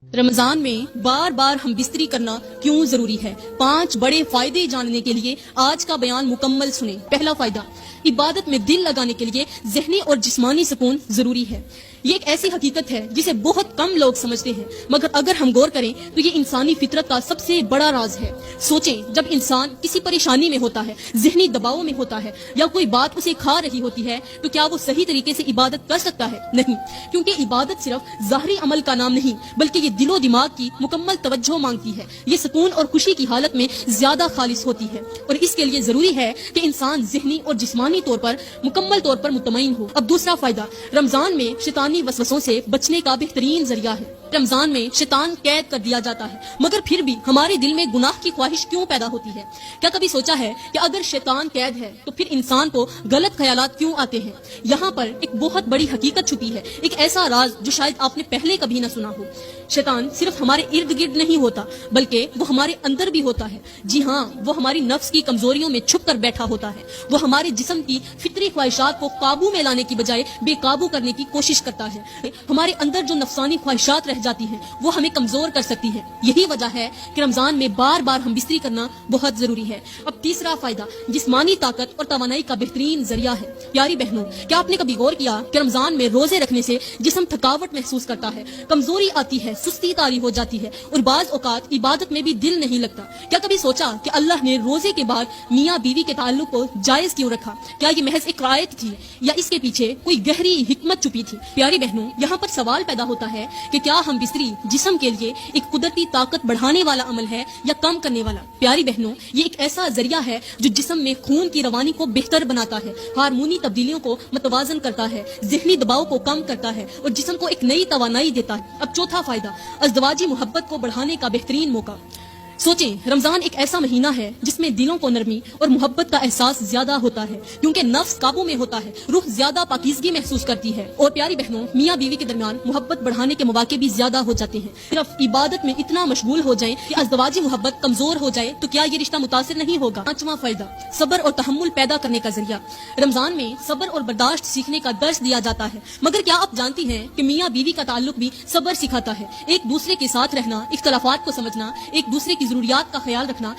रमजान में बार बार हम बिस्तरी करना क्यों जरूरी है? 5 बड़े फायदे जानने के लिए आज का बयान मुकम्मल सुने। पहला फायदा, इबादत में दिल लगाने के लिए ज़हनी और जिस्मानी सुकून जरूरी है। ये एक ऐसी हकीकत है जिसे बहुत कम लोग समझते हैं, मगर अगर हम गौर करें तो ये इंसानी फितरत का सबसे बड़ा राज है। सोचें, जब इंसान किसी परेशानी में होता है, ज़हनी दबाव में होता है या कोई बात उसे खा रही होती है, तो क्या वो सही तरीके से इबादत कर सकता है? नहीं, क्योंकि इबादत सिर्फ ज़ाहरी अमल का नाम नहीं, बल्कि ये दिलो दिमाग की मुकम्मल तवज्जो मांगती है। ये सुकून और खुशी की हालत में ज्यादा खालिस होती है और इसके लिए जरूरी है कि इंसान ज़हनी और जिस्मानी तौर पर मुकम्मल तौर पर मुतमईन हो। अब दूसरा फायदा, रमजान में शैतानी वसवसों से बचने का बेहतरीन जरिया है। रमजान में शैतान कैद कर दिया जाता है, मगर फिर भी हमारे दिल में गुनाह की ख्वाहिश क्यों पैदा होती है? क्या कभी सोचा है कि अगर शैतान कैद है तो फिर इंसान को गलत ख्यालात क्यों आते हैं? यहाँ पर एक बहुत बड़ी हकीकत छुपी है, एक ऐसा राज जो शायद आपने पहले कभी न सुना हो। शैतान सिर्फ हमारे इर्द गिर्द नहीं होता, बल्कि वो हमारे अंदर भी होता है। जी हाँ, वो हमारी नफ्स की कमजोरियों में छुप कर बैठा होता है। वो हमारे जिस्म की फितरी ख्वाहिशात को काबू में लाने की बजाय बेकाबू करने की कोशिश करता है। हमारे अंदर जो नफसानी ख्वाहिशात जाती है वो हमें कमजोर कर सकती है। यही वजह है कि रमजान में बार बार हम बिस्तरी करना बहुत जरूरी है। अब तीसरा फायदा, जिस्मानी ताकत और तवानाई का बेहतरीन जरिया है। प्यारी बहनों, क्या आपने कभी गौर किया कि रमजान में रोजे रखने से जिस्म थकावट महसूस करता है, कमजोरी आती है, सुस्ती तारी हो जाती है और बाज औकात इबादत में भी दिल नहीं लगता? क्या कभी सोचा कि अल्लाह ने रोजे के बाद मियाँ बीवी के ताल्लुक को जायज क्यों रखा? क्या ये महज एक रायत थी या इसके पीछे कोई गहरी हिकमत छुपी थी? प्यारी बहनों, यहाँ पर सवाल पैदा होता है कि क्या हम बिस्तरी जिस्म के लिए एक कुदरती ताकत बढ़ाने वाला अमल है या कम करने वाला? प्यारी बहनों, ये एक ऐसा जरिया है जो जिस्म में खून की रवानी को बेहतर बनाता है, हार्मोनी तब्दीलियों को मतवाजन करता है, ज़हनी दबाव को कम करता है और जिस्म को एक नई तवानाई देता है। अब चौथा फायदा, अज़दवाजी मोहब्बत को बढ़ाने का बेहतरीन मौका। सोचें, रमजान एक ऐसा महीना है जिसमें दिलों को नरमी और मोहब्बत का एहसास ज्यादा होता है, क्योंकि नफ्स काबू में होता है, रूह ज्यादा पाकीज़गी महसूस करती है और प्यारी बहनों, मियाँ बीवी के दरमियान मोहब्बत बढ़ाने के मौके भी ज्यादा हो जाते हैं। सिर्फ इबादत में इतना मशगूल हो जाए कि अज़दवाजी मोहब्बत कमजोर हो जाए तो क्या ये रिश्ता मुतासिर नहीं होगा? पांचवा फायदा, सब्र और तहम्मुल पैदा करने का जरिया। रमजान में सब्र और बर्दाश्त सीखने का दर्स दिया जाता है, मगर क्या आप जानती हैं कि मियाँ बीवी का ताल्लुक भी सब्र सिखाता है? एक दूसरे के साथ रहना, इख्तलाफात को समझना, एक दूसरे की जरूरियात का ख्याल रखना।